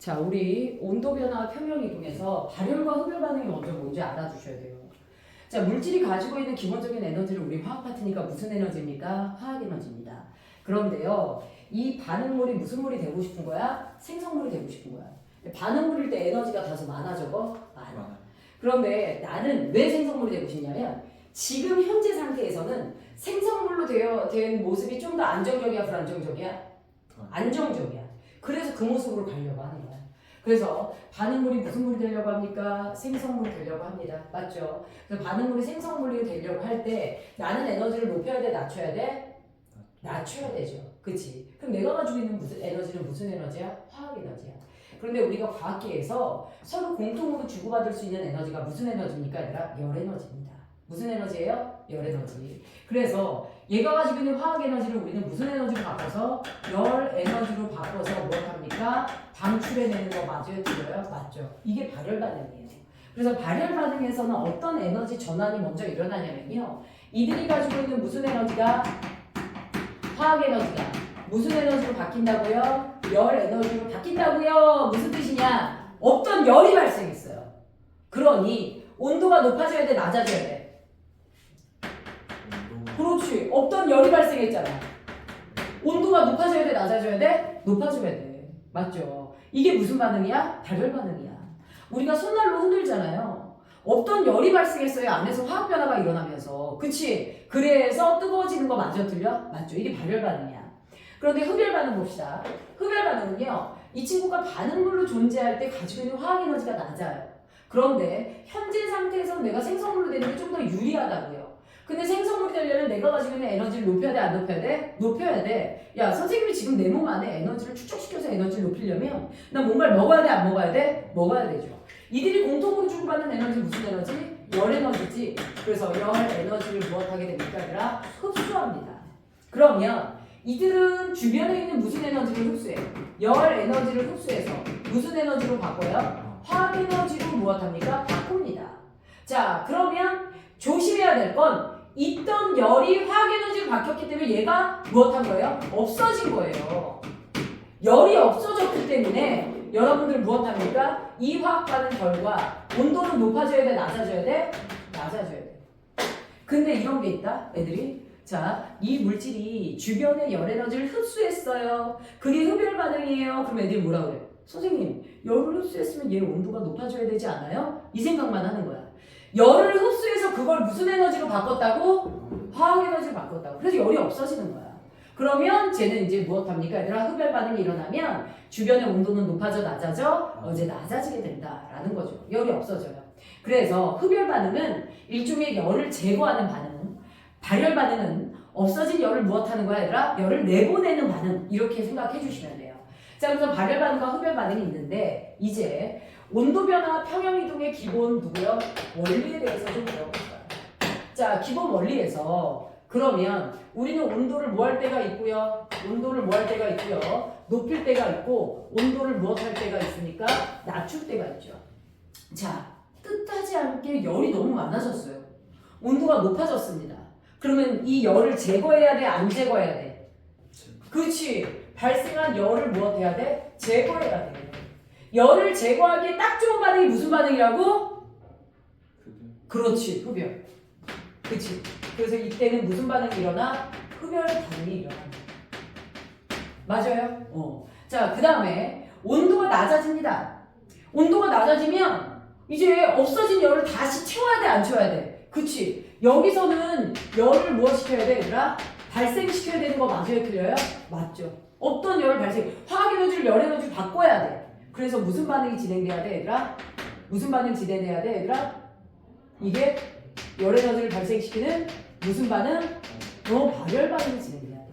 자, 우리 온도 변화 평형 이동에서 발열과 흡열 반응이 먼저 뭔지 알아두셔야 돼요. 자, 물질이 가지고 있는 기본적인 에너지를 우리 화학 파트니까 무슨 에너지입니까? 화학 에너지입니다. 그런데요, 이 반응물이 무슨 물이 되고 싶은 거야? 생성물이 되고 싶은 거야. 반응물일 때 에너지가 다소 많아 적어? 많아. 그런데 나는 왜 생성물이 되고 싶냐면 지금 현재 상태에서는 생성물로 된 모습이 좀 더 안정적이야, 불안정적이야? 안정적이야. 그래서 그 모습으로 가려고 하는 거야. 그래서 반응물이 무슨 물이 되려고 합니까? 생성물이 되려고 합니다. 맞죠? 그래서 반응물이 생성물이 되려고 할 때 나는 에너지를 높여야 돼, 낮춰야 돼? 낮춰야 되죠. 그치? 그럼 내가 가지고 있는 에너지는 무슨 에너지야? 화학 에너지야. 그런데 우리가 과학계에서 서로 공통으로 주고받을 수 있는 에너지가 무슨 에너지입니까? 얘들아? 열 에너지입니다. 무슨 에너지예요? 열 에너지. 그래서 얘가 가지고 있는 화학 에너지를 우리는 무슨 에너지로 바꿔서? 열 에너지로 바꿔서 무엇합니까? 방출해내는 거 맞아요? 틀려요? 맞죠? 이게 발열 반응이에요. 그래서 발열 반응에서는 어떤 에너지 전환이 먼저 일어나냐면요. 이들이 가지고 있는 무슨 에너지가? 화학 에너지가 무슨 에너지로 바뀐다고요? 열 에너지로 바뀐다고요? 무슨 뜻이냐? 없던 열이 발생했어요. 그러니 온도가 높아져야 돼, 낮아져야 돼? 그렇지. 없던 열이 발생했잖아. 온도가 높아져야 돼, 낮아져야 돼? 높아져야 돼. 맞죠? 이게 무슨 반응이야? 발열 반응이야. 우리가 손난로 흔들잖아요. 없던 열이 발생했어요. 안에서 화학 변화가 일어나면서. 그치? 그래서 뜨거워지는 거 맞아, 틀려? 맞죠? 이게 발열 반응이야. 그런데 흡열 반응 봅시다. 흡열 반응은요. 이 친구가 반응물로 존재할 때 가지고 있는 화학 에너지가 낮아요. 그런데 현재 상태에서 내가 생성물로 되는 게 좀 더 유리하다고요. 근데 생성물이 되려면 내가 가지고 있는 에너지를 높여야 돼, 안 높여야 돼? 높여야 돼. 야, 선생님이 지금 내 몸 안에 에너지를 축적시켜서 에너지를 높이려면 나 뭔가를 먹어야 돼, 안 먹어야 돼? 먹어야 되죠. 이들이 공통으로 주고받는 에너지 무슨 에너지? 열 에너지지. 그래서 열 에너지를 무엇하게 됩니까? 얘들아? 흡수합니다. 그러면 이들은 주변에 있는 무슨 에너지를 흡수해? 열 에너지를 흡수해서 무슨 에너지로 바꿔요? 화학 에너지로 무엇합니까? 바꿉니다. 자, 그러면 조심해야 될 건 있던 열이 화학 에너지로 바뀌었기 때문에 얘가 무엇한 거예요? 없어진 거예요. 열이 없어졌기 때문에 여러분들 무엇합니까? 이 화학 반응 결과 온도는 높아져야 돼, 낮아져야 돼? 낮아져야 돼. 근데 이런 게 있다, 애들이. 자, 이 물질이 주변의 열 에너지를 흡수했어요. 그게 흡열 반응이에요. 그럼 애들이 뭐라 그래? 선생님, 열을 흡수했으면 얘 온도가 높아져야 되지 않아요? 이 생각만 하는 거야. 열을 흡수해서 그걸 무슨 에너지로 바꿨다고? 화학 에너지로 바꿨다고. 그래서 열이 없어지는 거야. 그러면 쟤는 이제 무엇합니까? 얘들아, 흡열 반응이 일어나면 주변의 온도는 높아져, 낮아져? 이제 낮아지게 된다라는 거죠. 열이 없어져요. 그래서 흡열 반응은 일종의 열을 제거하는 반응. 발열 반응은 없어진 열을 무엇하는 거야, 얘들아? 열을 내보내는 반응. 이렇게 생각해 주시면 돼요. 자, 그래서 발열 반응과 흡열 반응이 있는데 이제 온도 변화 평형 이동의 기본 누구요? 원리에 대해서 좀 배워볼까요? 자, 기본 원리에서 그러면 우리는 온도를 뭐 할 때가 있고요? 온도를 뭐 할 때가 있고요? 높일 때가 있고 온도를 무엇할 때가 있습니까? 낮출 때가 있죠. 자, 뜻하지 않게 열이 너무 많아졌어요. 온도가 높아졌습니다. 그러면 이 열을 제거해야 돼? 안 제거해야 돼? 그렇지. 발생한 열을 무엇해야 돼? 제거해야 돼. 열을 제거하기에 딱 좋은 반응이 무슨 반응이라고? 그렇지, 흡열. 그치. 그래서 이때는 무슨 반응이 일어나? 흡열 반응이 일어납니다. 맞아요? 자, 그 다음에 온도가 낮아집니다. 온도가 낮아지면 이제 없어진 열을 다시 채워야 돼, 안 채워야 돼? 그치. 여기서는 열을 무엇 시켜야 돼, 얘들아? 발생시켜야 되는 거 맞아요, 틀려요? 맞죠. 없던 열을 화학 에너지를 열 에너지로 바꿔야 돼. 그래서 무슨 반응이 진행돼야 돼, 얘들아? 무슨 반응 진행돼야 돼, 얘들아? 이게 열 에너지를 발생시키는 무슨 반응? 발열 반응이 진행돼야 돼.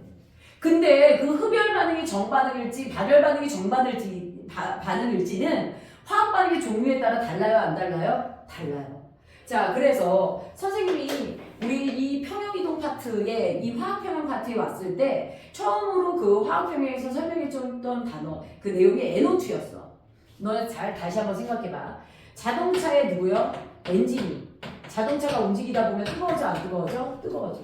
근데 그 흡열 반응이 정반응일지 발열 반응이 반응일지는 화학 반응의 종류에 따라 달라요, 안 달라요? 달라요. 자, 그래서 선생님이 우리 이 평형이동 파트에 이 화학평형 파트에 왔을 때 처음으로 그 화학평형에서 설명해줬던 단어 그 내용이 NO2였어. 너 잘 다시 한번 생각해봐. 자동차의 누구요? 엔진이. 자동차가 움직이다 보면 뜨거워져, 안 뜨거워져? 뜨거워져.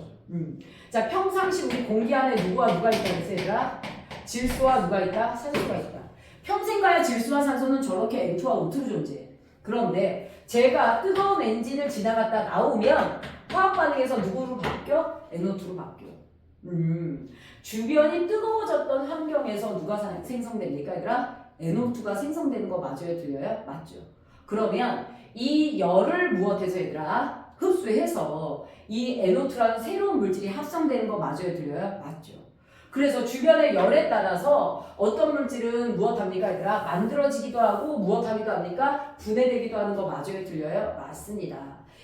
자, 평상시 우리 공기 안에 누가 있다 그랬어, 얘들아? 질소와 누가 있다? 산소가 있다. 평생 가야 질소와 산소는 저렇게 N2와 O2로 존재해. 그런데 제가 뜨거운 엔진을 지나갔다 나오면 화학 반응에서 누구로 바뀌어? NO2로 바뀌어. 주변이 뜨거워졌던 환경에서 누가 생성됩니까, 얘들아? NO2가 생성되는 거 맞아요, 들려요? 맞죠. 그러면 이 열을 무엇해서 얘들아? 흡수해서 이 NO2라는 새로운 물질이 합성되는 거 맞아요, 들려요? 맞죠. 그래서 주변의 열에 따라서 어떤 물질은 무엇합니까, 얘들아? 만들어지기도 하고 무엇하기도 합니까? 분해되기도 하는 거 맞아요, 들려요? 맞습니다.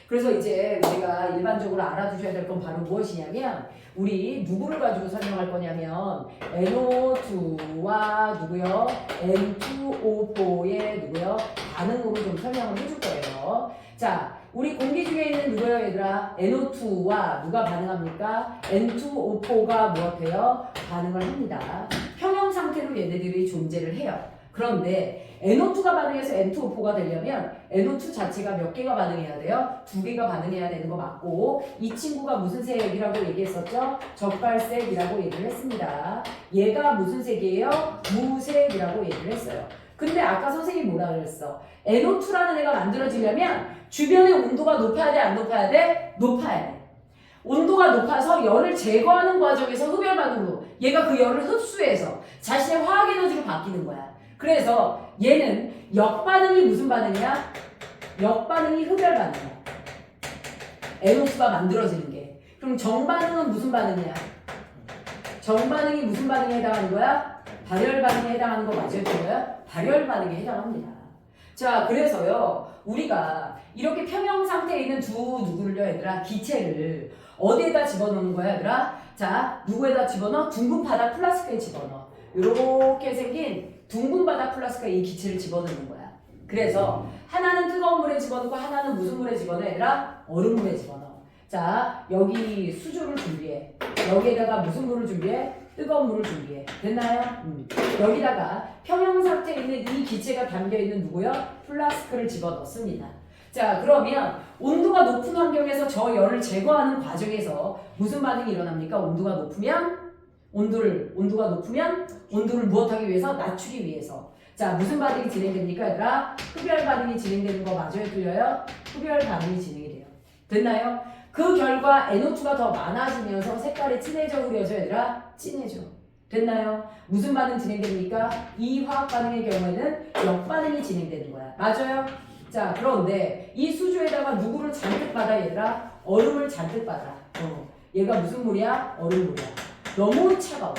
그래서 이제 우리가 일반적으로 알아두셔야 될 건 바로 무엇이냐면 우리 누구를 가지고 설명할 거냐면 NO2와 누구요? N2O4의 누구요? 반응으로 좀 설명을 해줄 거예요. 자, 우리 공기 중에 있는 누구요, 얘들아? NO2와 누가 반응합니까? N2O4가 무엇해요? 반응을 합니다. 평형 상태로 얘네들이 존재를 해요. 그런데 NO2가 반응해서 N2O4가 되려면 NO2 자체가 몇 개가 반응해야 돼요? 2개가 반응해야 되는 거 맞고 이 친구가 무슨 색이라고 얘기했었죠? 적갈색이라고 얘기를 했습니다. 얘가 무슨 색이에요? 무색이라고 얘기를 했어요. 근데 아까 선생님이 뭐라 그랬어? NO2라는 애가 만들어지려면 주변의 온도가 높아야 돼? 안 높아야 돼? 높아야 돼. 온도가 높아서 열을 제거하는 과정에서 흡열 반응으로 얘가 그 열을 흡수해서 자신의 화학 에너지로 바뀌는 거야. 그래서 얘는 역반응이 무슨 반응이야? 역반응이 흡열 반응이야. NO2가 만들어지는 게. 그럼 정반응은 무슨 반응이야? 정반응이 무슨 반응에 해당하는 거야? 발열 반응에 해당하는 거 맞아요? 발열 반응에 해당합니다. 자, 그래서요, 우리가 이렇게 평형 상태에 있는 누구를요, 얘들아? 기체를 어디에다 집어넣는 거야, 얘들아? 자, 누구에다 집어넣어? 둥근 바닥 플라스크에 집어넣어. 이렇게 생긴 둥근 바닥 플라스크에 이 기체를 집어넣는 거야. 그래서 하나는 뜨거운 물에 집어넣고 하나는 무슨 물에 집어넣어, 얘들아? 얼음물에 집어넣어. 자, 여기 수조를 준비해. 여기에다가 무슨 물을 준비해? 뜨거운 물을 준비해. 됐나요? 여기다가 평형 상태에 있는 이 기체가 담겨있는 누구요? 플라스크를 집어넣습니다. 자, 그러면 온도가 높은 환경에서 저 열을 제거하는 과정에서 무슨 반응이 일어납니까? 온도가 높으면 온도를 무엇하기 위해서? 낮추기 위해서. 자, 무슨 반응이 진행됩니까, 얘들아? 흡열 반응이 진행되는 거 맞아요, 틀려요? 흡열 반응이 진행이 돼요. 됐나요? 그 결과 NO2가 더 많아지면서 색깔이 진해져, 흐려져, 얘들아? 진해져. 됐나요? 무슨 반응 진행됩니까? 이 화학 반응의 경우에는 역반응이 진행되는 거야. 맞아요? 자, 그런데 이 수조에다가 누구를 잔뜩 받아, 얘들아? 얼음을 잔뜩 받아. 얘가 무슨 물이야? 얼음물이야. 너무 차가워.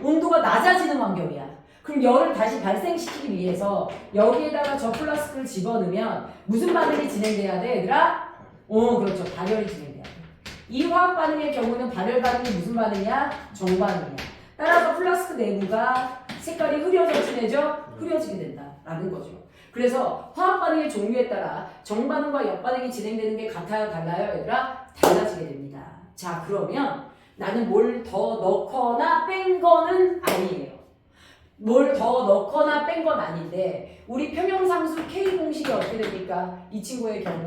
온도가 낮아지는 환경이야. 그럼 열을 다시 발생시키기 위해서 여기에다가 저 플라스크를 집어넣으면 무슨 반응이 진행돼야 돼, 얘들아? 그렇죠. 발열이 진행돼야 돼. 이 화학 반응의 경우는 발열 반응이 무슨 반응이야? 정반응이야. 따라서 플라스크 내부가 색깔이 흐려져 진해져? 흐려지게 된다라는 거죠. 그래서 화학 반응의 종류에 따라 정반응과 역반응이 진행되는 게 같아요, 달라요, 얘들아? 달라지게 됩니다. 자, 그러면 나는 뭘 더 넣거나 뺀 거는 아니에요. 뭘 더 넣거나 뺀 건 아닌데 우리 평형상수 K 공식이 어떻게 됩니까? 이 친구의 경우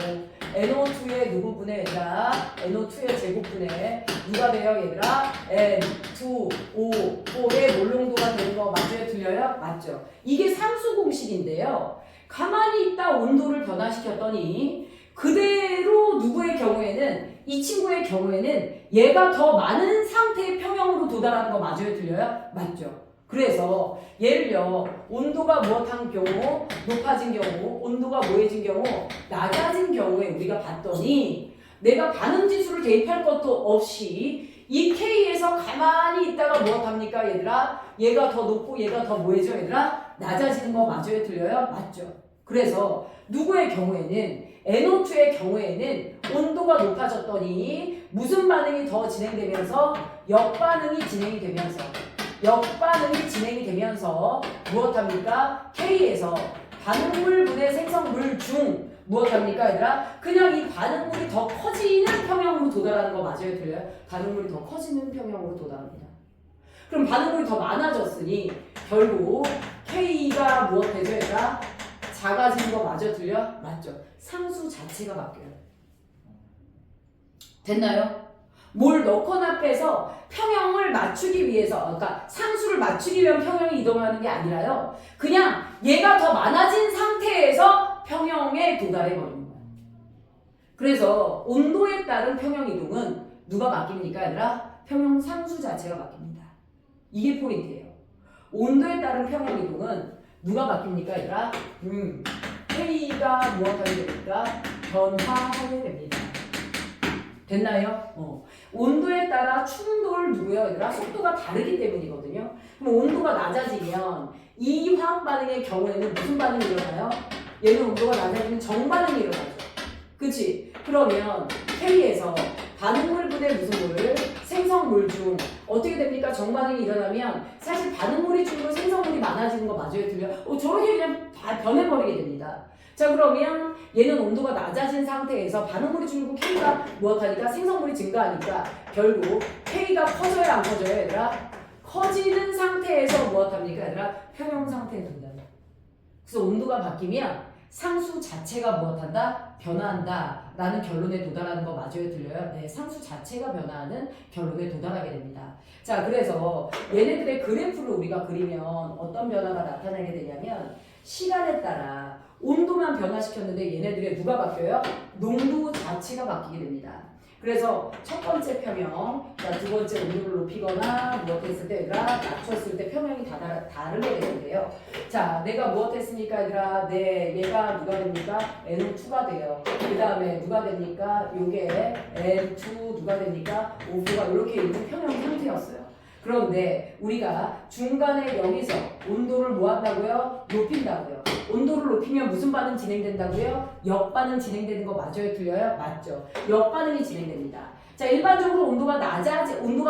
NO2의 누구 분의 얘들아? NO2의 제곱분의 누가 돼요, 얘들아? N2O4의 몰농도가 되는 거 맞아요, 틀려요? 맞죠? 이게 상수 공식인데요. 가만히 있다 온도를 변화시켰더니 그대로 누구의 경우에는 이 친구의 경우에는 얘가 더 많은 상태의 평형으로 도달하는 거 맞아요, 틀려요? 맞죠? 그래서 예를요 온도가 무엇한 경우 높아진 경우 온도가 뭐해진 경우 낮아진 경우에 우리가 봤더니 내가 반응 지수를 대입할 것도 없이 이 K에서 가만히 있다가 무엇합니까, 얘들아? 얘가 더 높고 얘가 더 뭐해져, 얘들아? 낮아지는 거 맞아요, 틀려요? 맞죠? 그래서 누구의 경우에는 NO2의 경우에는 온도가 높아졌더니 무슨 반응이 더 진행되면서 역반응이 진행이 되면서 무엇합니까? K에서 반응물분해 생성물 중 무엇합니까, 얘들아? 그냥 이 반응물이 더 커지는 평형으로 도달하는 거 맞아요, 틀려요? 반응물이 더 커지는 평형으로 도달합니다. 그럼 반응물이 더 많아졌으니 결국 K가 무엇되죠, 얘들아? 작아지는 거 맞아요, 틀려? 맞죠? 상수 자체가 바뀌어요. 됐나요? 뭘 넣거나 빼서 평형을 맞추기 위해서, 그러니까 상수를 맞추기 위한 평형이 이동하는 게 아니라요. 그냥 얘가 더 많아진 상태에서 평형에 도달해 버리는 거예요. 그래서 온도에 따른 평형 이동은 누가 바뀝니까, 얘들아? 평형 상수 자체가 바뀝니다. 이게 포인트예요. 온도에 따른 평형 이동은 누가 바뀝니까, 얘들아? K가 무엇하게 됩니까? 변화하게 됩니다. 됐나요? 온도에 따라 충돌 누구예요, 얘들아? 속도가 다르기 때문이거든요. 그럼 온도가 낮아지면 이 화학 반응의 경우에는 무슨 반응이 일어나요? 얘는 온도가 낮아지면 정반응이 일어나죠. 그치? 그러면 K에서 반응물분의 무슨 물? 생성물 중 어떻게 됩니까? 정반응이 일어나면 사실 반응물이 줄고 생성물이 많아지는 거 맞아요? 틀려요? 저렇게 그냥 다 변해버리게 됩니다. 자, 그러면 얘는 온도가 낮아진 상태에서 반응물이 줄고 K가 무엇하니까? 생성물이 증가하니까 결국 K가 커져요, 안 커져요, 얘들아? 커지는 상태에서 무엇합니까, 얘들아? 평형 상태에 든다. 그래서 온도가 바뀌면 상수 자체가 무엇한다? 변화한다 라는 결론에 도달하는 거 맞아요? 들려요? 네, 상수 자체가 변화하는 결론에 도달하게 됩니다. 자, 그래서 얘네들의 그래프를 우리가 그리면 어떤 변화가 나타나게 되냐면 시간에 따라 온도만 변화시켰는데 얘네들의 누가 바뀌어요? 농도 자체가 바뀌게 됩니다. 그래서 첫 번째 평형, 자, 두 번째 온도를 높이거나 무엇했을 때 얘들아 낮췄을 때 평형이 다르게 되는데요. 자, 내가 무엇했습니까, 얘들아? 네, 얘가 누가 됩니까? NO2가 돼요. 그 다음에 누가 됩니까? 요게 N2 누가 됩니까? O2가 이렇게 있는 평형 상태였어요. 그런데 우리가 중간에 여기서 온도를 뭐 한다고요? 높인다고요. 온도를 높이면 무슨 반응 진행된다고요? 역반응 진행되는 거 맞아요? 틀려요? 맞죠. 역반응이 진행됩니다. 자, 일반적으로 온도가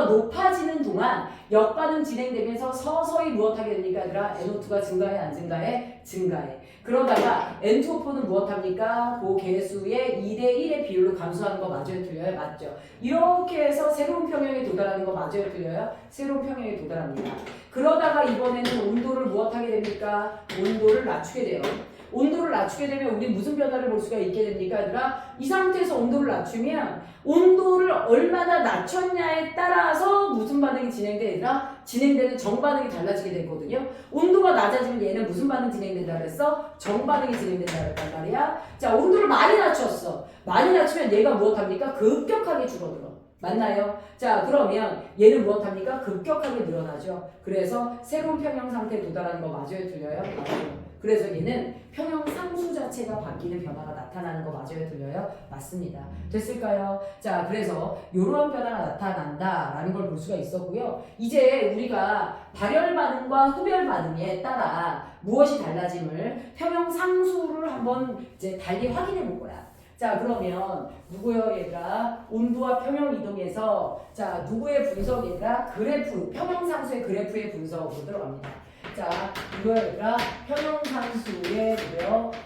높아지는 동안 역반응 진행되면서 서서히 무엇하게 됩니까, 얘들아? NO2가 증가해, 안 증가해? 증가해. 그러다가 N2O4는 무엇합니까? 그 개수의 2대1의 비율로 감소하는 거 맞아요? 틀려요? 맞죠. 이렇게 해서 새로운 평형에 도달하는 거 맞아요? 틀려요? 새로운 평형에 도달합니다. 그러다가 이번에는 온도를 무엇하게 됩니까? 온도를 낮추게 돼요. 온도를 낮추게 되면 우리 무슨 변화를 볼 수가 있게 됩니까, 얘들아? 이 상태에서 온도를 낮추면 온도를 얼마나 낮췄냐에 따라서 무슨 반응이 진행돼, 얘들아? 진행되는 정반응이 달라지게 되거든요. 온도가 낮아지면 얘는 무슨 반응 진행된다 그랬어? 정반응이 진행된다 그랬단 말이야. 자, 온도를 많이 낮췄어. 많이 낮추면 얘가 무엇합니까? 급격하게 줄어들어. 맞나요? 자, 그러면 얘는 무엇합니까? 급격하게 늘어나죠. 그래서 새로운 평형 상태에 도달하는 거 맞아요? 틀려요? 맞아요. 그래서 얘는 평형 상수 자체가 바뀌는 변화가 나타나는 거 맞아요? 들려요? 맞습니다. 됐을까요? 자, 그래서 이러한 변화가 나타난다라는 걸 볼 수가 있었고요. 이제 우리가 발열 반응과 흡열 반응에 따라 무엇이 달라짐을 평형 상수를 한번 이제 달리 확인해 볼 거야. 자, 그러면 누구요, 얘가? 온도와 평형 이동에서 자, 누구의 분석, 얘가? 그래프, 평형 상수의 그래프의 분석으로 들어갑니다. 자, 이거가 평형상수의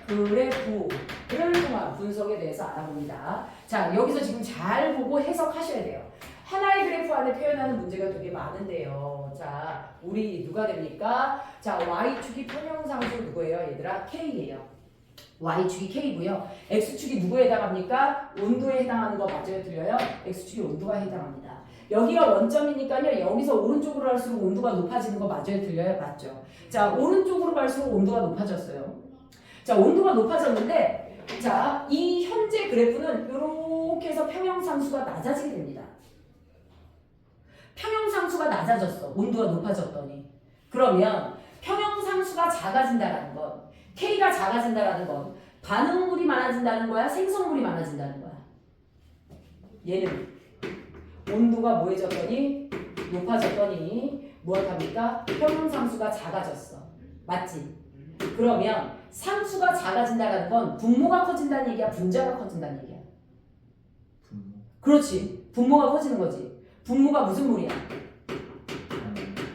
그래프를 통한 분석에 대해서 알아봅니다. 자, 여기서 지금 잘 보고 해석하셔야 돼요. 하나의 그래프 안에 표현하는 문제가 되게 많은데요. 자, 우리 누가 됩니까? 자, Y축이 평형상수 누구예요, 얘들아? K예요. Y축이 K고요. X축이 누구에 해당합니까? 온도에 해당하는 거 맞아요? 들려요? X축이 온도가 해당합니다. 여기가 원점이니까요. 여기서 오른쪽으로 갈수록 온도가 높아지는 거 맞아요? 들려요? 맞죠? 자, 오른쪽으로 갈수록 온도가 높아졌어요. 자, 온도가 높아졌는데 자, 이 현재 그래프는 이렇게 해서 평형상수가 낮아지게 됩니다. 평형상수가 낮아졌어. 온도가 높아졌더니. 그러면 평형상수가 작아진다라는 건 K가 작아진다라는 건 반응물이 많아진다는 거야? 생성물이 많아진다는 거야? 얘는 온도가 뭐해졌더니 높아졌더니 무엇합니까? 평형상수가 작아졌어. 맞지? 그러면 상수가 작아진다는 건 분모가 커진다는 얘기야? 분자가 커진다는 얘기야? 분모. 그렇지. 분모가 커지는 거지. 분모가 무슨 물이야?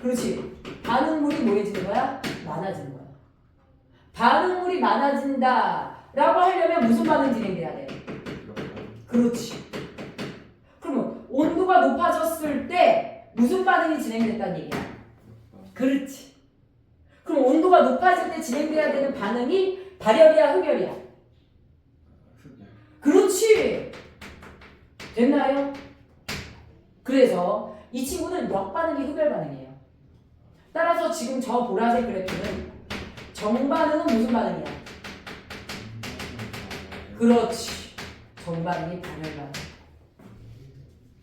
그렇지. 반응물이 뭐해지는 거야? 많아지는 거야. 반응물이 많아진다 라고 하려면 무슨 반응 진행돼야 돼? 그렇지. 그러면 온도가 높아졌을 때 무슨 반응이 진행됐다는 얘기야? 그렇지. 그럼 온도가 높아질 때 진행돼야 되는 반응이 발열이야, 흡열이야? 그렇지. 됐나요? 그래서 이 친구는 역반응이 흡열 반응이에요. 따라서 지금 저 보라색 그래프는 정반응은 무슨 반응이야? 그렇지. 정반응이 반열 반응.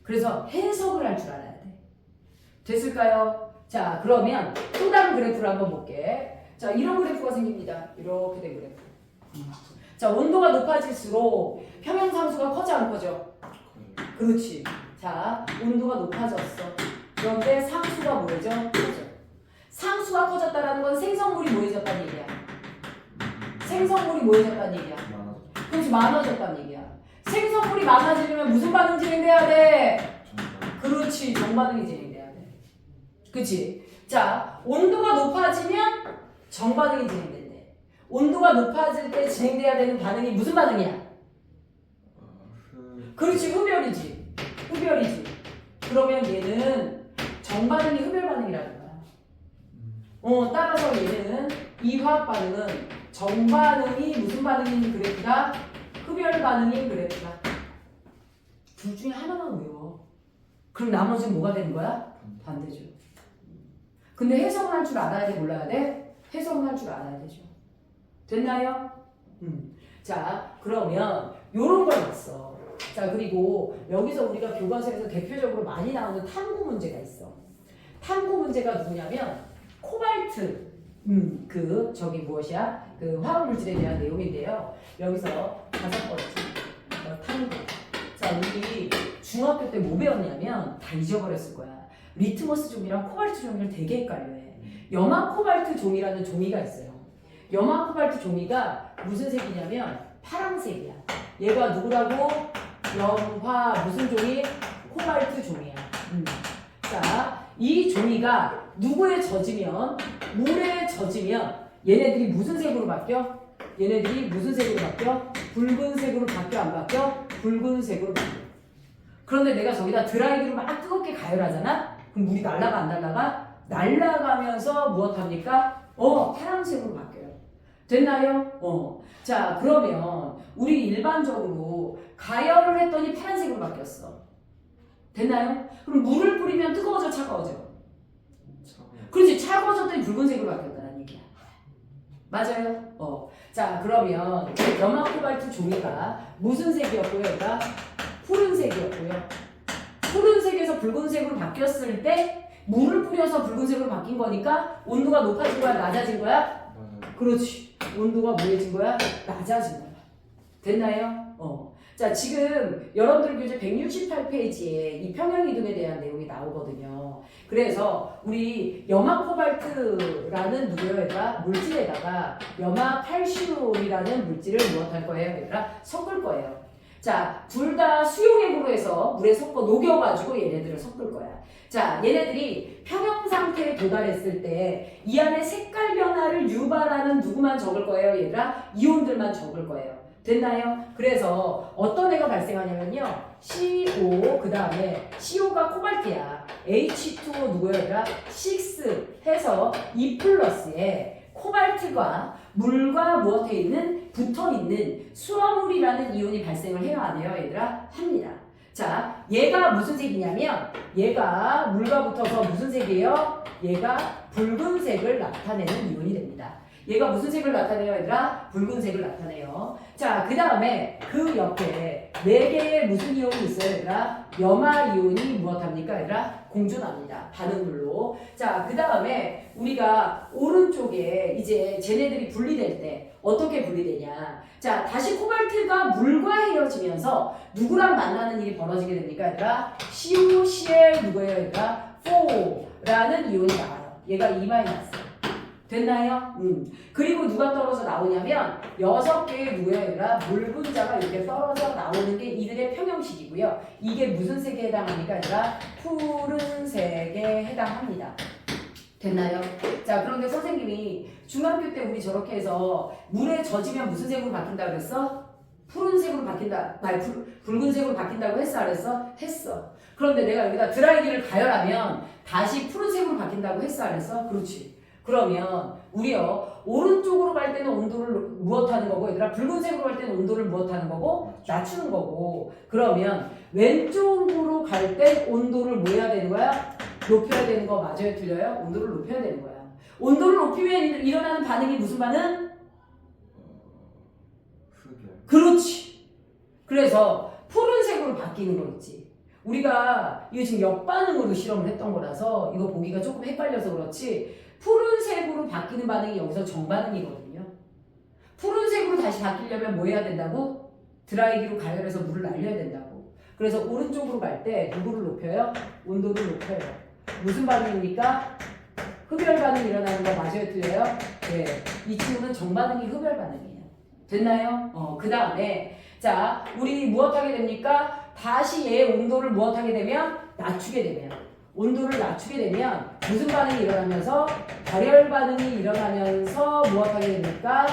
그래서 해석을 할 줄 알아야 돼. 됐을까요? 자, 그러면 또 다른 그래프를 한번 볼게. 자, 이런 그래프가 생깁니다. 이렇게 된 그래프. 자, 온도가 높아질수록 평형상수가 커져 안 커져? 그렇지. 자, 온도가 높아졌어. 그런데 상수가 뭐죠? 커져. 상수가 커졌다는 건 생성물이 뭐해졌다는 얘기야. 생성물이 뭐해졌다는 얘기야. 그렇지, 많아졌다는 얘기야. 생성물이 많아지려면 무슨 반응 진행돼야 돼? 그렇지, 정반응이 진행돼야 돼. 그치? 자, 온도가 높아지면 정반응이 진행된대. 온도가 높아질 때 진행돼야 되는 반응이 무슨 반응이야? 그렇지, 흡열이지. 흡열이지. 그러면 얘는 정반응이 흡열 반응이라는 거야. 따라서 얘는 이 화학 반응은 정반응이 무슨 반응인 그래프다? 흡열 반응인 그래프다. 둘 중에 하나만 외워. 그럼 나머지는 뭐가 되는 거야? 반대죠. 근데 해석은 할 줄 알아야 돼, 몰라야 돼? 해석은 할 줄 알아야 되죠. 됐나요? 자, 그러면 요런 걸 봤어. 자, 그리고 여기서 우리가 교과서에서 대표적으로 많이 나오는 탐구 문제가 있어. 탐구 문제가 누구냐면 코발트. 저기 무엇이야? 그 화학물질에 대한 내용인데요. 여기서 5번째 탐구. 자, 우리 중학교 때 뭐 배웠냐면 다 잊어버렸을 거야. 리트머스 종이랑 코발트 종이를 되게 헷갈려해. 염화 코발트 종이라는 종이가 있어요. 염화 코발트 종이가 무슨 색이냐면 파란색이야. 얘가 누구라고? 염화 무슨 종이? 코발트 종이야. 자, 이 종이가 누구에 젖으면, 물에 젖으면 얘네들이 무슨 색으로 바뀌어? 얘네들이 무슨 색으로 바뀌어? 붉은색으로 바뀌어 안 바뀌어? 붉은색으로 바뀌어. 그런데 내가 저기다 드라이기로 막 뜨겁게 가열하잖아? 그럼 물이 날아가 안 날아가? 날아가면서 무엇합니까? 파란색으로 바뀌어요. 됐나요? 자, 그러면 우리 일반적으로 가열을 했더니 파란색으로 바뀌었어. 됐나요? 그럼 물을 뿌리면 뜨거워져, 차가워져? 그렇지, 차가워졌더니 붉은색으로 바뀌었다는 얘기야. 맞아요? 자, 그러면 염화 코발트 종이가 무슨 색이었고요? 얘가 푸른색이었고요. 푸른색에서 붉은색으로 바뀌었을 때 물을 뿌려서 붉은색으로 바뀐 거니까 온도가 높아진 거야, 낮아진 거야? 그렇지. 온도가 뭐해진 거야? 낮아진 거야. 됐나요? 자, 지금 여러분들 교재 168페이지에 이 평형이동에 대한 내용이 나오거든요. 그래서 우리 염화 코발트라는 누구에다가 물질에다가 염화 칼슘이라는 물질을 무엇할 거예요? 얘들아? 섞을 거예요. 자, 둘 다 수용액으로 해서 물에 섞어 녹여가지고 얘네들을 섞을 거야. 자, 얘네들이 평형 상태에 도달했을 때 이 안에 색깔 변화를 유발하는 누구만 적을 거예요, 얘들아? 이온들만 적을 거예요. 됐나요? 그래서 어떤 애가 발생하냐면요. CO, 그 다음에 CO가 코발트야. H2O 누구예요, 얘들아? 6 해서 2 플러스에 코발트가 물과 무엇에 있는? 붙어있는 수화물이라는 이온이 발생을 해요, 안 해요, 얘들아? 합니다. 자, 얘가 무슨 색이냐면 얘가 물과 붙어서 무슨 색이에요? 얘가 붉은색을 나타내는 이온이 됩니다. 얘가 무슨 색을 나타내요, 얘들아? 붉은색을 나타내요. 자, 그 다음에 그 옆에 4개의 무슨 이온이 있어요, 얘들아? 염화 이온이 무엇합니까, 얘들아? 공존합니다. 반응물로. 자, 그 다음에 우리가 오른쪽에 이제 쟤네들이 분리될 때 어떻게 분리되냐? 자, 다시 코발트가 물과 헤어지면서 누구랑 만나는 일이 벌어지게 됩니까, 얘들아? COCl 누구예요, 얘들아? 4라는 이온이 나와요. 얘가 E-. 됐나요? 그리고 누가 떨어져 나오냐면 6개의 누구예요, 얘들아? 물 분자가 이렇게 떨어져 나오는 게 이들의 평형식이고요. 이게 무슨 색에 해당합니까, 얘들아? 푸른색에 해당합니다. 됐나요? 자, 그런데 선생님이 중학교 때 우리 저렇게 해서 물에 젖으면 무슨 색으로 바뀐다고 그랬어? 푸른색으로 바뀐다, 아니 붉은색으로 바뀐다고 했어, 안 했어? 했어. 그런데 내가 여기다 드라이기를 가열하면 다시 푸른색으로 바뀐다고 했어, 안 했어? 그렇지. 그러면 우리요 오른쪽으로 갈 때는 온도를 무엇하는 거고 얘들아 붉은색으로 갈 때는 온도를 무엇하는 거고 낮추는 거고 그러면 왼쪽으로 갈 땐 온도를 뭐 해야 되는 거야? 높여야 되는 거 맞아요? 틀려요? 온도를 높여야 되는 거야. 온도를 높이면 일어나는 반응이 무슨 반응? 흡열. 그렇지. 그래서 푸른색으로 바뀌는 거 있지. 우리가 이거 지금 역반응으로 실험을 했던 거라서 이거 보기가 조금 헷갈려서 그렇지 푸른색으로 바뀌는 반응이 여기서 정반응이거든요. 푸른색으로 다시 바뀌려면 뭐 해야 된다고? 드라이기로 가열해서 물을 날려야 된다고. 그래서 오른쪽으로 갈 때 누구를 높여요? 온도를 높여요. 무슨 반응입니까? 흡열 반응이 일어나는 거 맞아요? 틀려요? 네. 이 친구는 정반응이 흡열 반응이에요. 됐나요? 그 다음에 자 우리 무엇하게 됩니까? 다시 얘 온도를 무엇하게 되면? 낮추게 되면 온도를 낮추게 되면 무슨 반응이 일어나면서 발열 반응이 일어나면서 무엇하게 됩니까?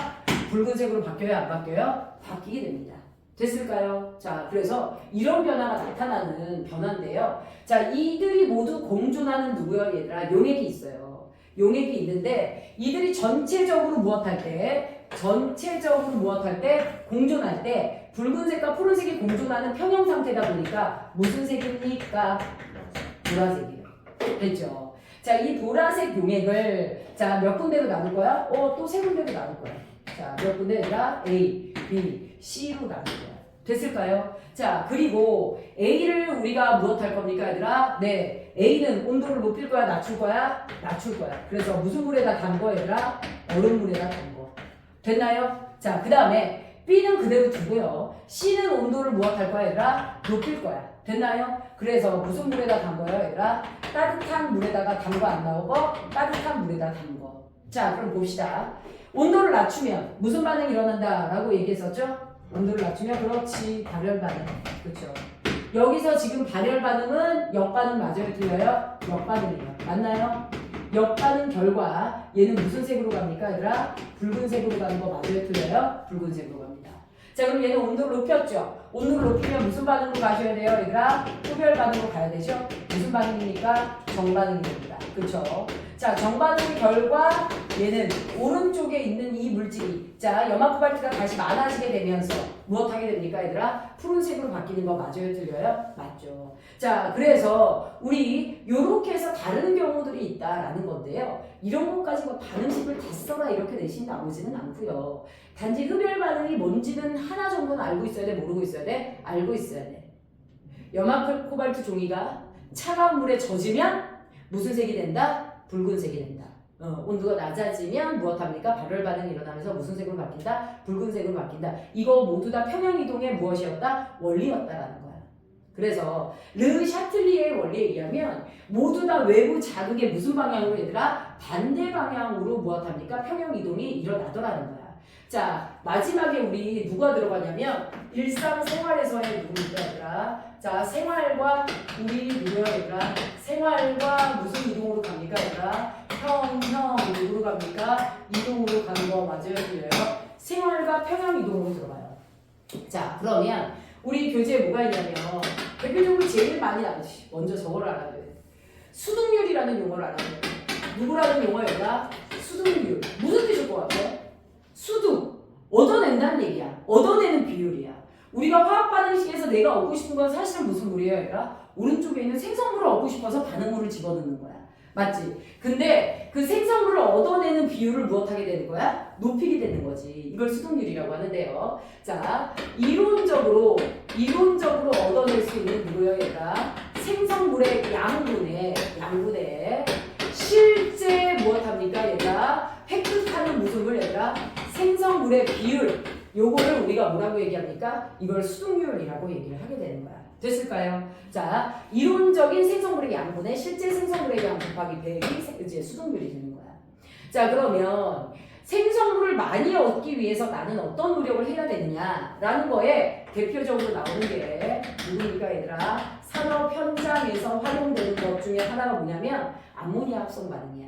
붉은색으로 바뀌어요? 안 바뀌어요? 바뀌게 됩니다. 됐을까요? 자, 그래서 이런 변화가 나타나는 변화인데요. 자, 이들이 모두 공존하는 누구요? 얘들아, 용액이 있어요. 용액이 있는데 이들이 전체적으로 무엇할 때? 공존할 때 붉은색과 푸른색이 공존하는 평형 상태다 보니까 무슨 색입니까? 보라색이에요. 됐죠? 자, 이 보라색 용액을 자, 몇 군데로 나눌 거야? 또 세 군데로 나눌 거야. 자, 몇 군데? 얘들아? A, B, C로 나눌 거야. 됐을까요? 자, 그리고 A를 우리가 무엇할 겁니까, 얘들아? 네, A는 온도를 높일 거야, 낮출 거야? 낮출 거야. 그래서 무슨 물에다 담궈, 얘들아? 얼음물에다 담궈. 됐나요? 자, 그 다음에 B는 그대로 두고요. C는 온도를 무엇할 거야, 얘들아? 높일 거야. 됐나요? 그래서 무슨 물에다 담궈요, 얘들아? 따뜻한 물에다가 담궈 안 나오고 따뜻한 물에다 담궈. 자, 그럼 봅시다. 온도를 낮추면 무슨 반응이 일어난다라고 얘기했었죠? 온도를 낮추면 그렇지 발열 반응. 그렇죠? 여기서 지금 발열 반응은 역반응 맞아요? 틀려요? 역반응이에요. 맞나요? 역반응 결과 얘는 무슨 색으로 갑니까, 얘들아? 붉은색으로 가는 거 맞아요? 틀려요? 붉은색으로 갑니다. 자, 그럼 얘는 온도를 높였죠? 온도를 높이면 무슨 반응으로 가셔야 돼요, 얘들아? 흡열 반응으로 가야 되죠? 무슨 반응입니까? 정반응이 됩니다. 그렇죠? 자, 정반응 결과 얘는 오른쪽에 있는 이 물질이 자, 염화코발트가 다시 많아지게 되면서 무엇하게 됩니까, 얘들아? 푸른색으로 바뀌는 거 맞아요? 틀려요? 맞죠. 자, 그래서 우리 요렇게 해서 다른 경우들이 있다라는 건데요. 이런 것까지 뭐 반응식을 다 써라 이렇게 내신 나오지는 않고요. 단지 흡열 반응이 뭔지는 하나 정도는 알고 있어야 돼? 모르고 있어야 돼? 알고 있어야 돼. 염화코발트 종이가 차가운 물에 젖으면 무슨 색이 된다? 붉은색이 된다. 온도가 낮아지면 무엇합니까? 발열 반응이 일어나면서 무슨 색으로 바뀐다? 붉은색으로 바뀐다. 이거 모두 다 평형이동의 무엇이었다? 원리였다라는 거야. 그래서 르 샤틀리의 원리에 의하면 모두 다 외부 자극의 무슨 방향으로 얘들아? 반대 방향으로 무엇합니까? 평형이동이 일어나더라는 거야. 자, 마지막에 우리 누가 들어가냐면 일상생활에서의 누구입니까, 얘들아? 자, 생활과 우리 누구야, 얘들아? 생활과 무슨 이동으로 갑니까, 얘들아? 형, 누구로 갑니까? 이동으로 가는 거 맞아요? 틀려요? 생활과 평형 이동으로 들어가요. 자, 그러면 우리 교재에 뭐가 있냐면 대표적으로 제일 많이 나오지. 먼저 저걸 알아야 돼. 수득률이라는 용어를 알아야 돼. 누구라는 용어였다? 수득률. 무슨 뜻일 것 같아? 수득. 얻어낸다는 얘기야. 얻어내는 비율이야. 우리가 화학 반응식에서 내가 얻고 싶은 건 사실은 무슨 물이에요, 얘들아? 오른쪽에 있는 생성물을 얻고 싶어서 반응물을 집어넣는 거야. 맞지? 근데 그 생성물을 얻어내는 비율을 무엇하게 되는 거야? 높이게 되는 거지. 이걸 수득률이라고 하는데요. 자, 이론적으로 얻어낼 수 있는 누구예요, 얘가? 생성물의 양분의 실제 무엇합니까, 얘가? 획득하는 무슨 물, 얘들아? 생성물의 비율. 요거를 우리가 뭐라고 얘기합니까? 이걸 수득률이라고 얘기를 하게 되는 거야. 됐을까요? 자, 이론적인 생성물의 양분의 실제 생성물의 양 곱하기 100이 이제 수득률이 되는 거야. 자, 그러면 생성물을 많이 얻기 위해서 나는 어떤 노력을 해야 되느냐라는 거에 대표적으로 나오는 게 누구입니까, 얘들아? 산업 현장에서 활용되는 것 중에 하나가 뭐냐면 암모니아 합성 반응이야.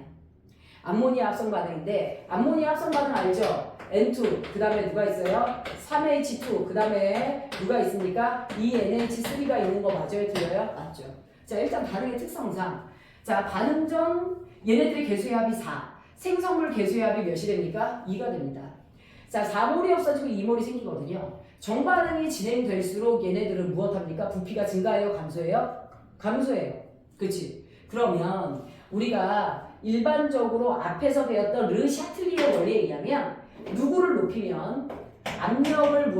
암모니아 합성 반응인데 암모니아 합성 반응 알죠? N2, 그 다음에 누가 있어요? 3H2, 그 다음에 누가 있습니까? 2NH3가 있는 거 맞아요? 틀려요? 맞죠. 자, 일단 반응의 특성상 자, 반응 전 얘네들의 개수의 합이 4, 생성물 개수의 합이 몇이 됩니까? 2가 됩니다. 자, 4몰이 없어지고 2몰이 생기거든요. 정반응이 진행될수록 얘네들은 무엇합니까? 부피가 증가해요? 감소해요? 감소해요. 그치? 그러면 우리가 일반적으로 앞에서 배웠던 르 샤틀리에 원리에 의하면 누구를 높이면 압력을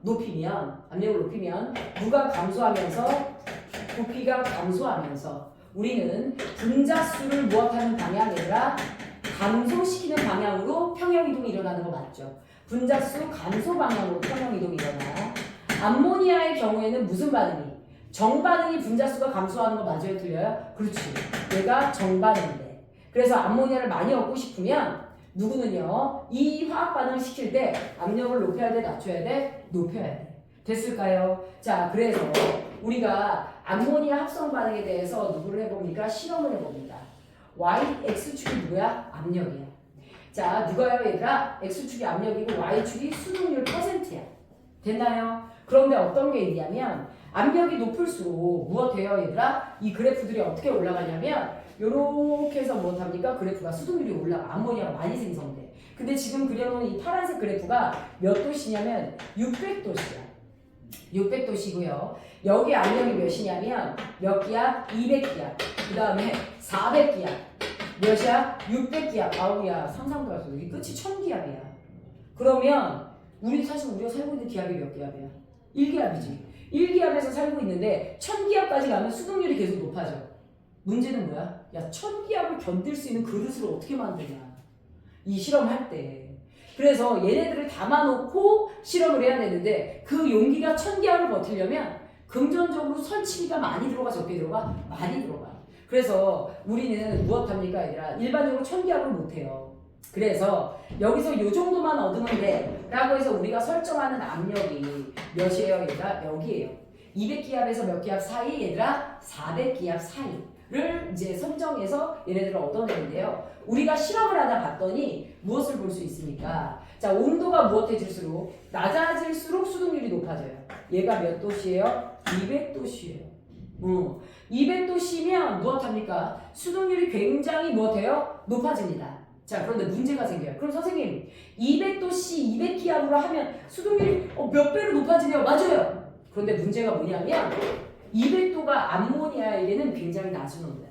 높이면 누가 감소하면서 부피가 감소하면서 우리는 분자수를 무엇하는 방향이라 감소시키는 방향으로 평형이동이 일어나는 거 맞죠? 분자수 감소 방향으로 평형이동이 일어나. 암모니아의 경우에는 무슨 반응이? 정반응이 분자수가 감소하는 거 맞아요? 틀려요? 그렇지. 얘가 정반응인데. 그래서 암모니아를 많이 얻고 싶으면 누구는요? 이 화학 반응을 시킬 때 압력을 높여야 돼? 낮춰야 돼? 높여야 돼. 됐을까요? 자, 그래서 우리가 암모니아 합성 반응에 대해서 누구를 해봅니까? 실험을 해봅니다. X축이 누구야? 압력이야. 자, 누가요 얘들아? X축이 압력이고 Y축이 수동률 %야. 됐나요? 그런데 어떤 게 있냐면 압력이 높을수록 무엇해요 얘들아? 이 그래프들이 어떻게 올라가냐면 요렇게 해서 무엇합니까? 그래프가 수동률이 올라가. 암모니아가 많이 생성돼. 근데 지금 그려놓은 이 파란색 그래프가 몇 도씨냐면 600도씨야. 600도씨고요. 여기 압력이 몇이냐면 몇 기압? 200기압. 그 다음에 400기압. 몇이야? 600기압. 아우야 상상도 할 수 없어. 이 끝이 1000기압이야. 그러면 우리가 살고 있는 기압이 몇 기압이야? 1기압이지. 1기압에서 살고 있는데 1000기압까지 가면 수동률이 계속 높아져. 문제는 뭐야? 야, 1000기압을 견딜 수 있는 그릇을 어떻게 만드냐? 이 실험할 때. 그래서 얘네들을 담아놓고 실험을 해야 되는데 그 용기가 1000기압을 버티려면 금전적으로 설치비가 많이 들어가 적게 들어가? 많이 들어가. 그래서 우리는 무엇합니까 얘들아? 일반적으로 1000기압을 못해요. 그래서 여기서 요 정도만 얻으면 돼 라고 해서 우리가 설정하는 압력이 몇이에요 얘들아? 여기에요. 200기압에서 몇 기압 사이? 얘들아 400기압 사이를 이제 선정해서 얘네들을 얻어내는데요. 우리가 실험을 하다 봤더니 무엇을 볼 수 있습니까? 자, 온도가 무엇해질수록 낮아질수록 수동률이 높아져요. 얘가 몇 도씨예요? 200도씨예요. 200도씨면 무엇합니까? 수동률이 굉장히 무엇해요? 높아집니다. 자, 그런데 문제가 생겨요. 그럼 선생님 200도씨 200기압으로 하면 수동률이 몇 배로 높아지네요. 맞아요. 그런데 문제가 뭐냐면 200도가 암모니아에게는 굉장히 낮은 온도야.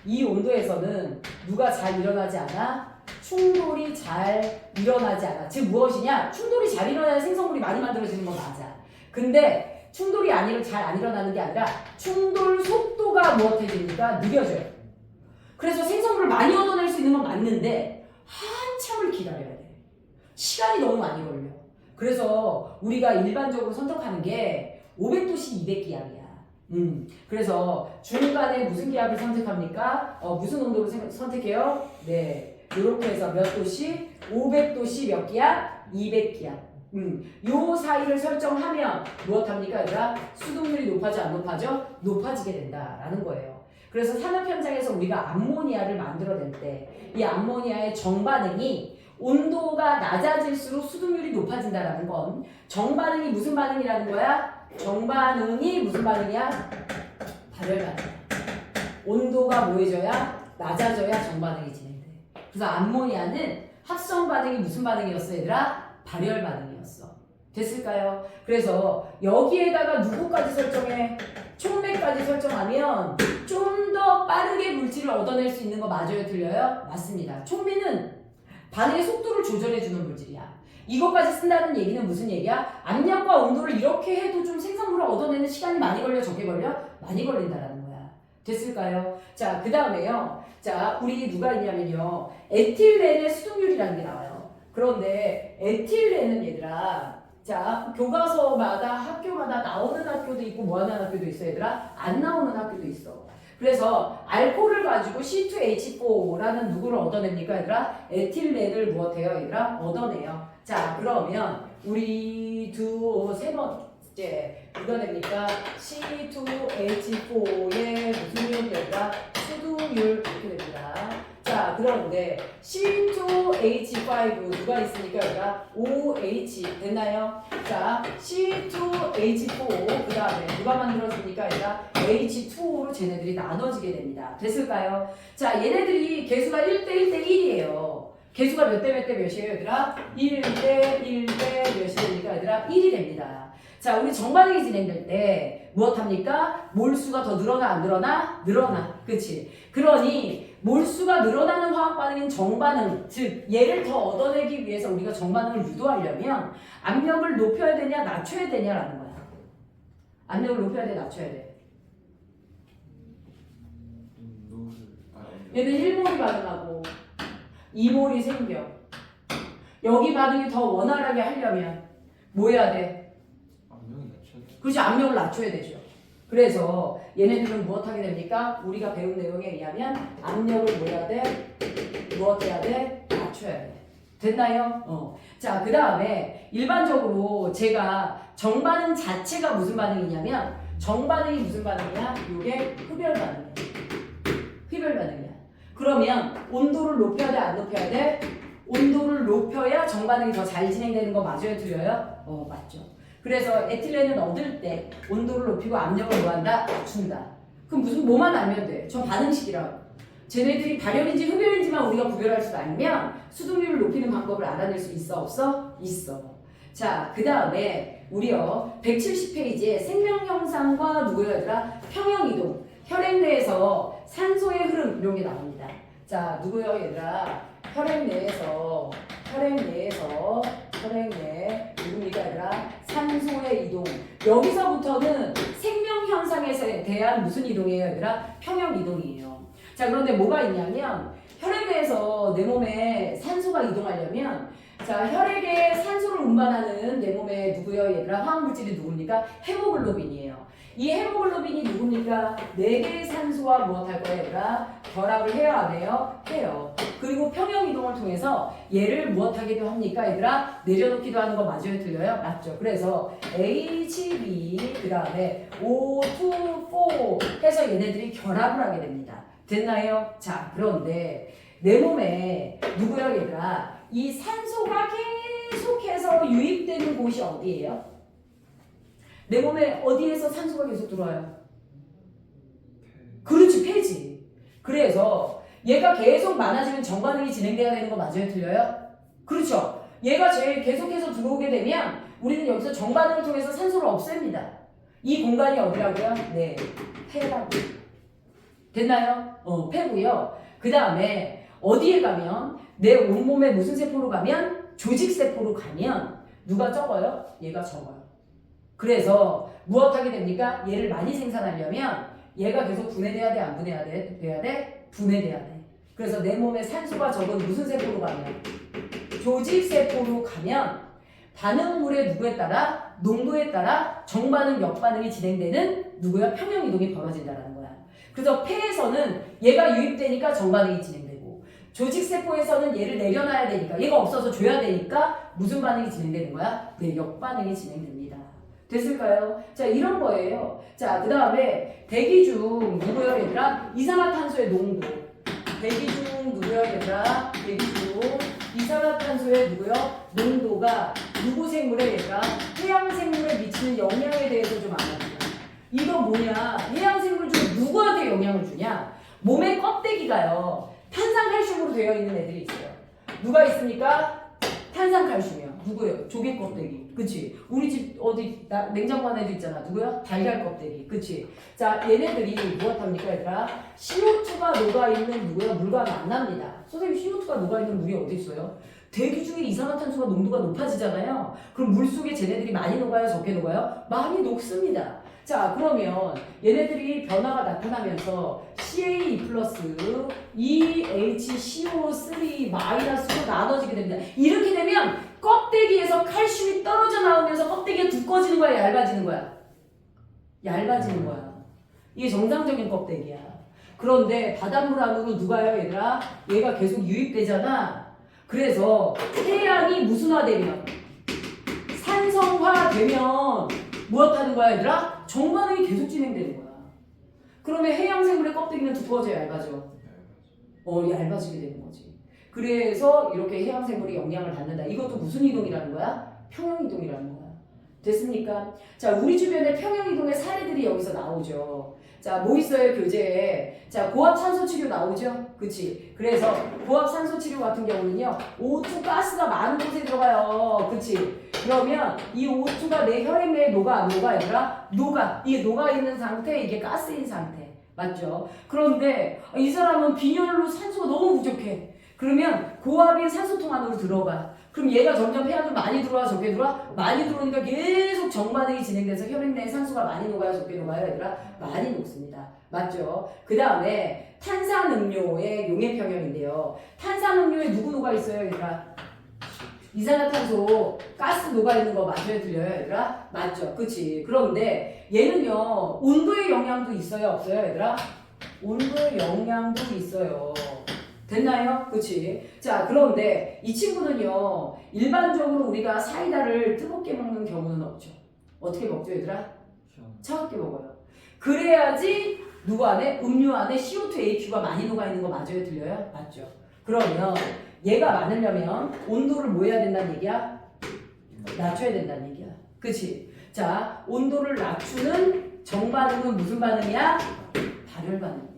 이 온도에서는 누가 잘 일어나지 않아? 충돌이 잘 일어나지 않아. 즉 무엇이냐? 충돌이 잘 일어나야 생성물이 많이 만들어지는 건 맞아. 근데 충돌이 잘 안 일어나는 게 아니라 충돌 속도가 무엇해집니까? 느려져요. 그래서 생성물을 많이 얻어낼 수 있는 건 맞는데 한참을 기다려야 돼. 시간이 너무 많이 걸려. 그래서 우리가 일반적으로 선택하는 게 500도씨 200기압이야. 그래서 중간에 무슨 기압을 선택합니까? 무슨 온도를 선택해요? 네, 이렇게 해서 몇 도씨? 500도씨 몇 기압? 200기압. 요 사이를 설정하면 무엇합니까? 얘들아? 수동률이 높아져 안 높아져? 높아지게 된다라는 거예요. 그래서 산업 현장에서 우리가 암모니아를 만들어낼 때 이 암모니아의 정반응이 온도가 낮아질수록 수동률이 높아진다라는 건 정반응이 무슨 반응이라는 거야? 정반응이 무슨 반응이야? 발열 반응. 온도가 뭐해져야? 낮아져야 정반응이 진행돼. 그래서 암모니아는 합성 반응이 무슨 반응이었어 얘들아? 발열 반응이었어. 됐을까요? 그래서 여기에다가 누구까지 설정해? 촉매까지 설정하면 좀 더 빠르게 물질을 얻어낼 수 있는 거 맞아요? 틀려요? 맞습니다. 촉매는 반응의 속도를 조절해주는 물질이야. 이것까지 쓴다는 얘기는 무슨 얘기야? 압력과 온도를 이렇게 해도 좀 생성물을 얻어내는 시간이 많이 걸려? 적게 걸려? 많이 걸린다라는 거야. 됐을까요? 자, 그 다음에요. 자, 우리 누가 있냐면요. 에틸렌의 수동률이라는 게 나와요. 그런데 에틸렌은 얘들아, 자, 교과서마다 학교마다 나오는 학교도 있고 뭐 하는 학교도 있어 얘들아? 안 나오는 학교도 있어. 그래서 알코올을 가지고 C2H4라는 누구를 얻어냅니까 얘들아? 에틸렌을 무엇해요 얘들아? 얻어내요. 자, 그러면 우리 세 번째 누가 됩니까? C2H4의 무슨 율 얘들아? 수두율 이렇게 됩니다. 자, 그런데 C2H5 누가 있습니까? 얘들아? OH 됐나요? 자, C2H4 그 다음에 누가 만들어집니까? 얘들아? H2O로 쟤네들이 나눠지게 됩니다. 됐을까요? 자, 얘네들이 개수가 1대1대 1이에요. 개수가 몇 대 몇 대 몇이에요, 얘들아? 1대 1대 몇이 됩니까, 얘들아? 1이 됩니다. 자, 우리 정반응이 진행될 때 무엇합니까? 몰수가 더 늘어나 안 늘어나? 늘어나. 그치? 그러니 몰수가 늘어나는 화학 반응인 정반응, 즉 얘를 더 얻어내기 위해서 우리가 정반응을 유도하려면 압력을 높여야 되냐 낮춰야 되냐라는 거야. 압력을 높여야 돼, 낮춰야 돼. 얘는 1몰이 반응하고 2몰이 생겨. 여기 반응이 더 원활하게 하려면 뭐 해야 돼? 압력이 낮춰야 돼. 그렇지, 압력을 낮춰야 되죠. 그래서 얘네들은 무엇하게 됩니까? 우리가 배운 내용에 의하면 압력을 뭐 해야 돼? 무엇 해야 돼? 낮춰야 돼. 됐나요? 자, 그 다음에 일반적으로 제가 정반응 자체가 무슨 반응이냐면 정반응이 무슨 반응이야? 이게 흡열 반응이야. 흡열 반응이야. 그러면 온도를 높여야 돼? 안 높여야 돼? 온도를 높여야 정반응이 더 잘 진행되는 거 맞아요? 틀려요? 맞죠. 그래서 에틸렌은 얻을 때 온도를 높이고 압력을 뭐한다? 낮춘다. 그럼 무슨 뭐만 알면 돼? 저 반응식이라고. 쟤네들이 발열인지 흡열인지만 우리가 구별할 수 아니면 수동률을 높이는 방법을 알아낼 수 있어? 없어? 있어. 자, 그 다음에 우리요 170페이지에 생명형상과 누구예요 얘들아? 평형이동. 혈액 내에서 산소의 흐름 이런 게 나옵니다. 자, 누구예요 얘들아? 혈액 내에서 누굽니까 얘들아? 산소의 이동. 여기서부터는 생명현상에 대한 무슨 이동이에요 얘들아? 평형 이동이에요. 자, 그런데 뭐가 있냐면 혈액 내에서 내 몸에 산소가 이동하려면 자, 혈액에 산소를 운반하는 내 몸에 누구예요 얘들아? 화학물질이 누굽니까? 헤모글로빈이에요. 이 헤모글로빈이 누굽니까? 4개의 산소와 무엇할 거예요 얘들아? 결합을 해야 안 해요? 해요. 그리고 평형 이동을 통해서 얘를 무엇하기도 합니까 얘들아? 내려놓기도 하는 거 맞아요? 틀려요? 맞죠. 그래서 HB 그 다음에 O2, 4 해서 얘네들이 결합을 하게 됩니다. 됐나요? 자, 그런데 내 몸에 누구야 얘들아? 이 산소가 계속해서 유입되는 곳이 어디예요? 내 몸에 어디에서 산소가 계속 들어와요? 그렇지, 폐지. 그래서 얘가 계속 많아지면 정반응이 진행돼야 되는 거 맞아요? 틀려요? 그렇죠. 얘가 제일 계속해서 들어오게 되면 우리는 여기서 정반응을 통해서 산소를 없앱니다. 이 공간이 어디라고요? 네, 폐라고. 됐나요? 폐고요. 그 다음에 어디에 가면 내 온몸에 무슨 세포로 가면 조직세포로 가면 누가 적어요? 얘가 적어요. 그래서 무엇하게 됩니까? 얘를 많이 생산하려면 얘가 계속 분해돼야 돼? 안 분해돼야 돼? 돼야 돼? 분해돼야 돼. 그래서 내 몸에 산소가 적은 무슨 세포로 가면? 조직세포로 가면 반응물의 누구에 따라? 농도에 따라 정반응, 역반응이 진행되는 누구야? 평형이동이 벌어진다는 거야. 그래서 폐에서는 얘가 유입되니까 정반응이 진행되고 조직세포에서는 얘를 내려놔야 되니까 얘가 없어서 줘야 되니까 무슨 반응이 진행되는 거야? 네, 역반응이 진행됩니다. 됐을까요? 자, 이런 거예요. 자, 그 다음에 대기 중 누구요 얘들아? 이산화탄소의 농도. 대기 중 누구요 얘들아? 대기 중 이산화탄소의 누구요? 농도가 누구 생물에 얘들아? 해양 생물에 미치는 영향에 대해서 좀 알아보자. 이거 뭐냐? 해양 생물 중 누구한테 영향을 주냐? 몸의 껍데기가요. 탄산칼슘으로 되어 있는 애들이 있어요. 누가 있습니까? 탄산칼슘이요. 누구예요? 조개 껍데기. 그치? 우리 집 어디 냉장고 안에도 있잖아. 누구야? 달걀 껍데기. 그치? 자, 얘네들이 무엇합니까 얘들아? CO2가 녹아있는 누구야? 물과 만납니다. 선생님 CO2가 녹아있는 물이 어디 있어요? 대기 중에 이산화탄소가 농도가 높아지잖아요. 그럼 물 속에 쟤네들이 많이 녹아요? 적게 녹아요? 많이 녹습니다. 자, 그러면 얘네들이 변화가 나타나면서 CA 플러스 EHCO3 마이너스로 나눠지게 됩니다. 이렇게 되면 껍데기에서 칼슘이 떨어져 나오면서 껍데기가 두꺼워지는 거야, 얇아지는 거야? 얇아지는 거야. 이게 정상적인 껍데기야. 그런데 바닷물 안으로 누가요, 얘들아? 얘가 계속 유입되잖아. 그래서 태양이 무슨화되면 산성화되면 무엇하는 거야 얘들아? 정반응이 계속 진행되는 거야. 그러면 해양생물의 껍데기는 두꺼워져 얇아져? 얇아지게 되는 거지. 그래서 이렇게 해양생물이 영향을 받는다. 이것도 무슨 이동이라는 거야? 평형이동이라는 거야. 됐습니까? 자, 우리 주변에 평형이동의 사례들이 여기서 나오죠. 자, 뭐 있어요, 교재에? 자, 고압 산소 치료 나오죠? 그치? 그래서 고압 산소 치료 같은 경우는요, O2 가스가 많은 곳에 들어가요. 그치? 그러면 이 O2가 내 혈액 내에 녹아, 안 녹아, 얘들아? 녹아. 이게 녹아있는 상태, 이게 가스인 상태. 맞죠? 그런데 이 사람은 빈혈로 산소가 너무 부족해. 그러면 고압인 산소통 안으로 들어가. 그럼 얘가 점점 폐활도 많이 들어와, 적게 들어와? 많이 들어오니까 계속 정반응이 진행돼서 혈액 내에 산소가 많이 녹아요, 적게 녹아요, 얘들아? 많이 녹습니다. 맞죠? 그 다음에 탄산음료의 용해평형인데요. 탄산음료에 누구 녹아있어요, 얘들아? 이산화탄소 가스 녹아있는 거 맞아요, 들려요, 얘들아? 맞죠? 그치? 그런데 얘는요, 온도의 영향도 있어요, 없어요, 얘들아? 온도의 영향도 있어요. 됐나요? 그치? 자, 그런데 이 친구는요, 일반적으로 우리가 사이다를 뜨겁게 먹는 경우는 없죠. 어떻게 먹죠, 얘들아? 차갑게 먹어요. 그래야지 누구 안에? 음료 안에 CO2AQ가 많이 녹아있는 거 맞아요, 들려요? 맞죠? 그러면 얘가 많으려면 온도를 뭐 해야 된다는 얘기야? 낮춰야 된다는 얘기야. 그치? 자, 온도를 낮추는 정반응은 무슨 반응이야? 발열 반응이야.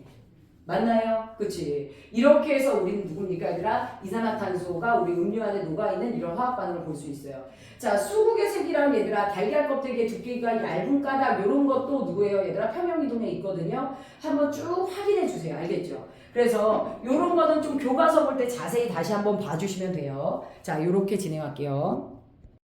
맞나요? 그치? 이렇게 해서 우리는 누굽니까, 얘들아? 이산화탄소가 우리 음료 안에 녹아있는 이런 화학 반응을 볼 수 있어요. 자, 수국의 색이랑 얘들아, 달걀 껍데기의 두께가 얇은 까닭 이런 것도 누구예요, 얘들아? 평형이동에 있거든요. 한번 쭉 확인해 주세요. 알겠죠? 그래서 이런 거는 좀 교과서 볼 때 자세히 다시 한번 봐주시면 돼요. 자, 이렇게 진행할게요.